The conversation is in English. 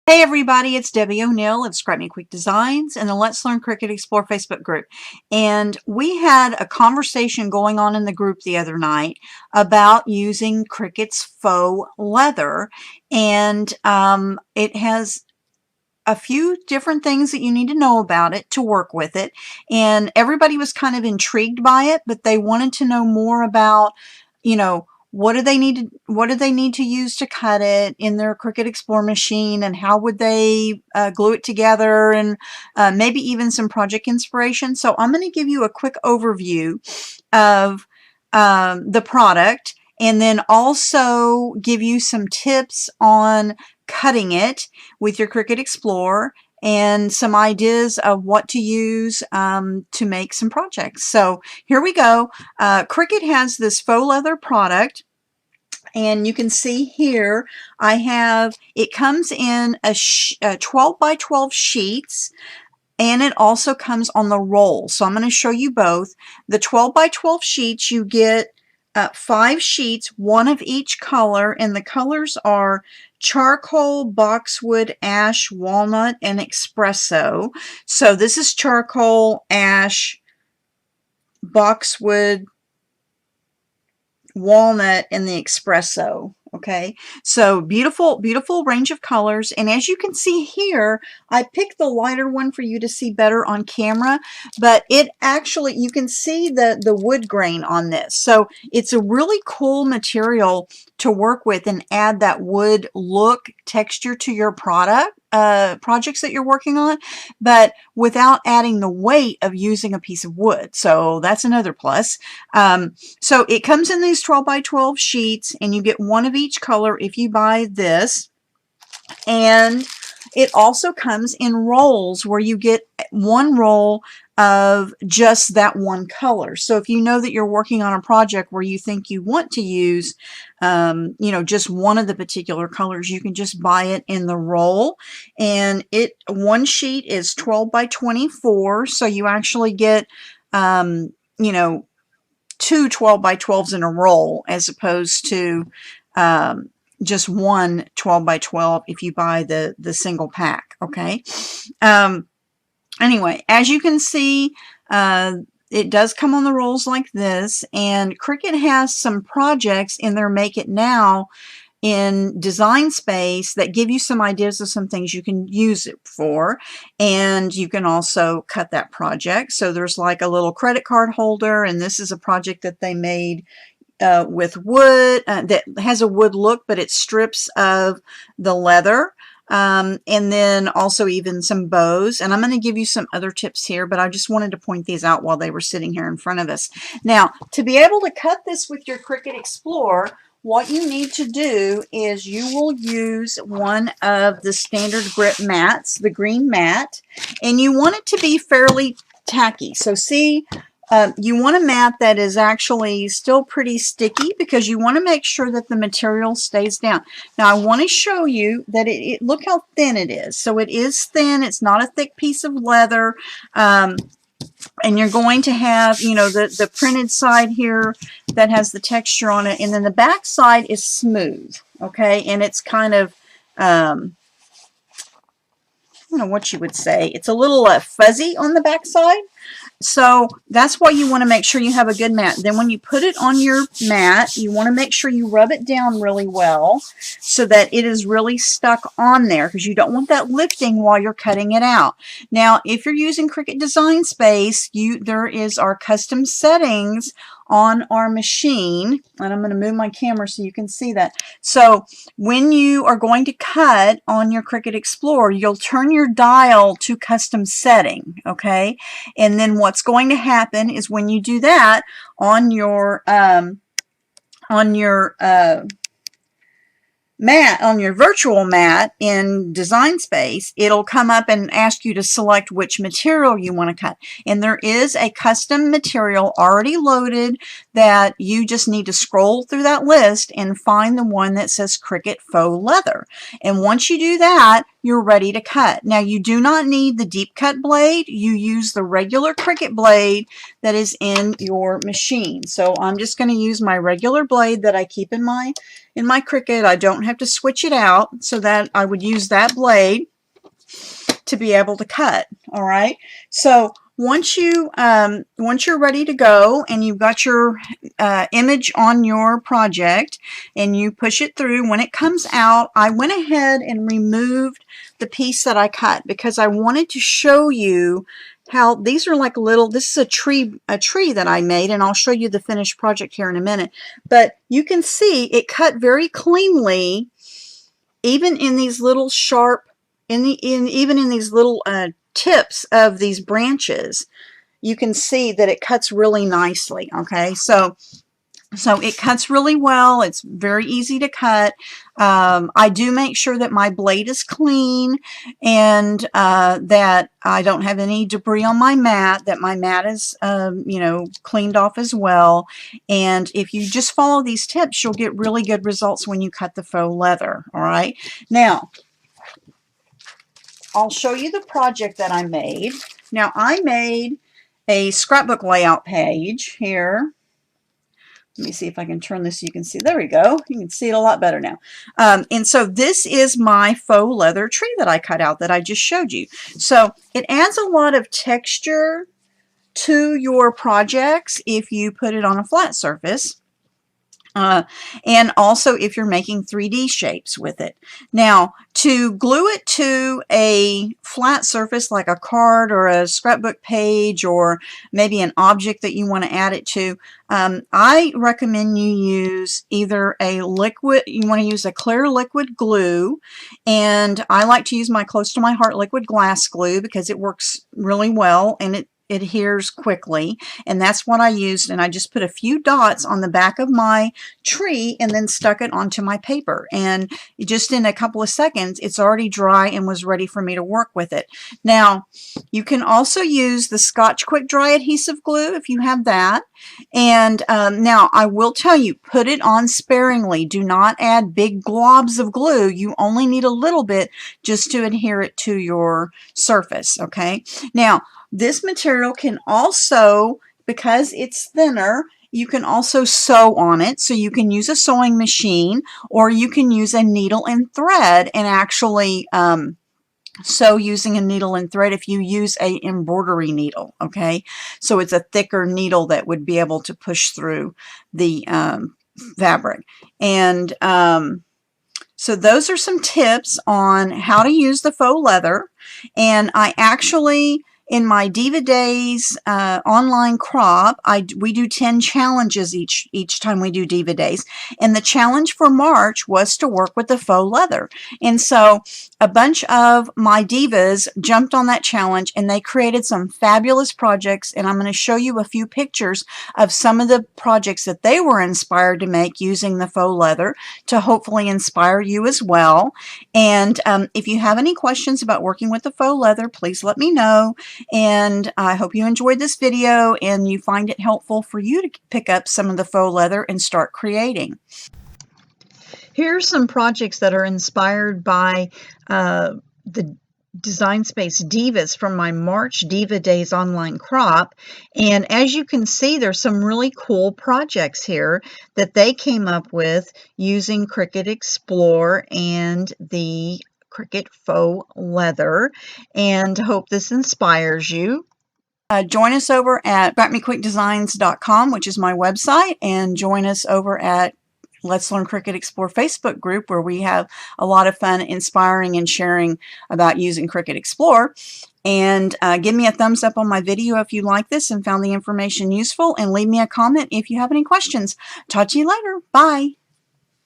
Hey everybody, it's Debbie O'Neill of Scrap Me Quick Designs and the Let's Learn Cricut Explore Facebook group. And we had a conversation going on in the group the other night about using Cricut's faux leather. And it has a few different things that you need to know about it to work with it. And everybody was kind of intrigued by it, but they wanted to know more about, you know, what do they need to use to cut it in their Cricut Explore machine, and how would they glue it together, and maybe even some project inspiration. So I'm going to give you a quick overview of the product, and then also give you some tips on cutting it with your Cricut Explore and some ideas of what to use to make some projects. So here we go. Cricut has this faux leather product, and you can see here it comes in a 12 by 12 sheets, and it also comes on the roll. So I'm going to show you both. The 12 by 12 sheets, you get 5 sheets, one of each color, and the colors are charcoal, boxwood, ash, walnut, and espresso. So this is charcoal, ash, boxwood, walnut, and the espresso. Okay, so beautiful range of colors. And as you can see here, I picked the lighter one for you to see better on camera, but it actually, you can see the wood grain on this. So it's a really cool material to work with and add that wood look, texture to your projects that you're working on, but without adding the weight of using a piece of wood. So that's another plus. So it comes in these 12 by 12 sheets, and you get one of each color if you buy this. And it also comes in rolls, where you get one roll of just that one color. So if you know that you're working on a project where you think you want to use just one of the particular colors, you can just buy it in the roll. And one sheet is 12 by 24, so you actually get two 12 by 12s in a roll, as opposed to just one 12 by 12 if you buy the single pack. Okay. Anyway, as you can see, it does come on the rolls like this, and Cricut has some projects in their Make It Now in Design Space that give you some ideas of some things you can use it for, and you can also cut that project. So there's like a little credit card holder, and this is a project that they made with wood that has a wood look, but it's strips of the leather. And then also even some bows. And I'm going to give you some other tips here, but I just wanted to point these out while they were sitting here in front of us. Now, to be able to cut this with your Cricut Explore, what you need to do is you will use one of the standard grip mats, the green mat, and you want it to be fairly tacky. So see, you want a mat that is actually still pretty sticky, because you want to make sure that the material stays down. Now I want to show you that look how thin it is. So it is thin. It's not a thick piece of leather. And you're going to have, the printed side here that has the texture on it, and then the back side is smooth. Okay, and it's kind of I don't know what you would say. It's a little fuzzy on the back side. So that's why you want to make sure you have a good mat. Then when you put it on your mat, you want to make sure you rub it down really well so that it is really stuck on there, because you don't want that lifting while you're cutting it out. Now, if you're using Cricut Design Space, there is our custom settings on our machine, and I'm going to move my camera so you can see that. So when you are going to cut on your Cricut Explore, you'll turn your dial to custom setting, okay? And then what's going to happen is when you do that on your mat, on your virtual mat in Design Space, it'll come up and ask you to select which material you want to cut. And there is a custom material already loaded that you just need to scroll through that list and find the one that says Cricut Faux Leather. And once you do that, you're ready to cut. Now you do not need the deep cut blade. You use the regular Cricut blade that is in your machine. So I'm just going to use my regular blade that I keep in my Cricut. I don't have to switch it out, so that I would use that blade to be able to cut. All right. So once you're ready to go and you've got your image on your project and you push it through, when it comes out, I went ahead and removed the piece that I cut because I wanted to show you how these are like little, this is a tree that I made, and I'll show you the finished project here in a minute. But you can see it cut very cleanly, even in these little sharp, even in these little tips of these branches. You can see that it cuts really nicely. Okay, so it cuts really well. It's very easy to cut. I do make sure that my blade is clean and that I don't have any debris on my mat, that my mat is, you know, cleaned off as well. And if you just follow these tips, you'll get really good results when you cut the faux leather. All right. Now, I'll show you the project that I made. Now, I made a scrapbook layout page here. Let me see if I can turn this so you can see. There we go. You can see it a lot better now. And so this is my faux leather tree that I cut out that I just showed you. So it adds a lot of texture to your projects if you put it on a flat surface. And also if you're making 3D shapes with it. Now, to glue it to a flat surface like a card or a scrapbook page or maybe an object that you want to add it to, I recommend you use either a liquid, you want to use a clear liquid glue, and I like to use my Close to My Heart liquid glass glue because it works really well and it adheres quickly, and that's what I used. And I just put a few dots on the back of my tree and then stuck it onto my paper, and just in a couple of seconds it's already dry and was ready for me to work with it. Now you can also use the Scotch Quick Dry adhesive glue if you have that, and now I will tell you, put it on sparingly. Do not add big globs of glue. You only need a little bit just to adhere it to your surface. Okay, now this material can also, because it's thinner, you can also sew on it. So you can use a sewing machine, or you can use a needle and thread and actually sew using a needle and thread if you use a embroidery needle. Okay, so it's a thicker needle that would be able to push through the fabric. And so those are some tips on how to use the faux leather. And I actually, in my Diva Days online crop, we do 10 challenges each time we do Diva Days. And the challenge for March was to work with the faux leather. And so a bunch of my divas jumped on that challenge and they created some fabulous projects. And I'm going to show you a few pictures of some of the projects that they were inspired to make using the faux leather to hopefully inspire you as well. And if you have any questions about working with the faux leather, please let me know. And I hope you enjoyed this video and you find it helpful for you to pick up some of the faux leather and start creating. Here's some projects that are inspired by the Design Space Divas from my March Diva Days online crop. And as you can see, there's some really cool projects here that they came up with using Cricut Explore and the Cricut Faux Leather, and hope this inspires you. Join us over at scrapmequickdesigns.com, which is my website, and join us over at Let's Learn Cricut Explore Facebook group, where we have a lot of fun inspiring and sharing about using Cricut Explore. And give me a thumbs up on my video if you like this and found the information useful, and leave me a comment if you have any questions. Talk to you later. Bye.